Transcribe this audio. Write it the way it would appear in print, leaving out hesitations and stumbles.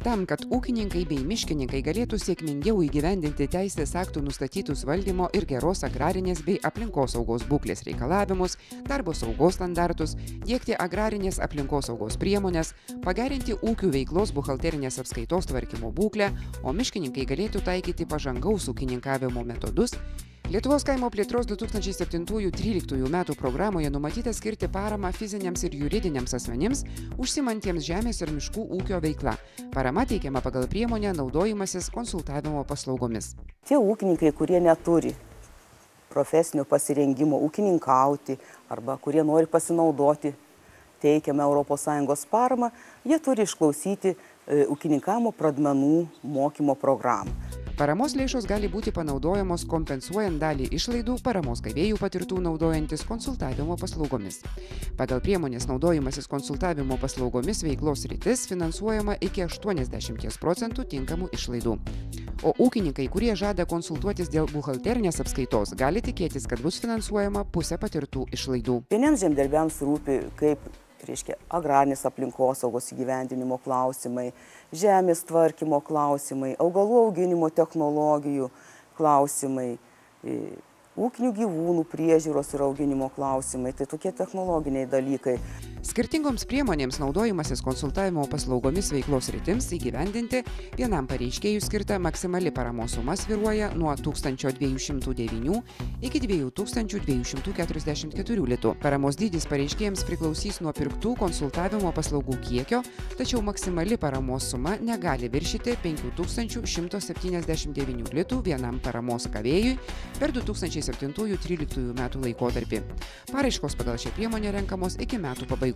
Tam, kad ūkininkai bei miškininkai galėtų sėkmingiau įgyvendinti teisės aktų nustatytus valdymo ir geros agrarinės bei aplinkosaugos būklės reikalavimus, darbo saugos standartus, diegti agrarinės aplinkosaugos priemonės, pagerinti ūkių veiklos buhalterinės apskaitos tvarkymo būklę, o miškininkai galėtų taikyti pažangaus ūkininkavimo metodus, Lietuvos kaimo plėtros 2007-2013 metų programoje numatyta skirti paramą fiziniams ir juridiniams asmenims, užsimantiems žemės ir miškų ūkio veikla. Parama teikiama pagal priemonę naudojimasis konsultavimo paslaugomis. Tie ūkininkai, kurie neturi profesinio pasirengimo ūkininkauti arba kurie nori pasinaudoti teikiamą ES paramą, jie turi išklausyti ūkininkavimo pradmenų mokymo programą. Paramos lėšos gali būti panaudojamos kompensuojant dalį išlaidų paramos gavėjų patirtų naudojantis konsultavimo paslaugomis. Pagal priemonės naudojimasis konsultavimo paslaugomis veiklos sritis finansuojama iki 80% tinkamų išlaidų. O ūkininkai, kurie žada konsultuotis dėl buhalterinės apskaitos, gali tikėtis, kad bus finansuojama pusė patirtų išlaidų. Vieniems žemdirbiams rūpi, kaip agrarinės aplinkosaugos įgyvendinimo klausimai, žemės tvarkymo klausimai, augalų auginimo technologijų klausimai, ūkinių gyvūnų priežiūros ir auginimo klausimai, tai tokie technologiniai dalykai. Skirtingoms priemonėms naudojimasis konsultavimo paslaugomis veiklos sritims įgyvendinti vienam pareiškėjui skirta maksimali paramos suma svyruoja nuo 1209 iki 2244 litų. Paramos dydis pareiškėjams priklausys nuo pirktų konsultavimo paslaugų kiekio, tačiau maksimali paramos suma negali viršyti 5179 litų vienam paramos gavėjui per 2007-2013 metų laikotarpį. Paraiškos pagal šią priemonę renkamos iki metų pabaigos.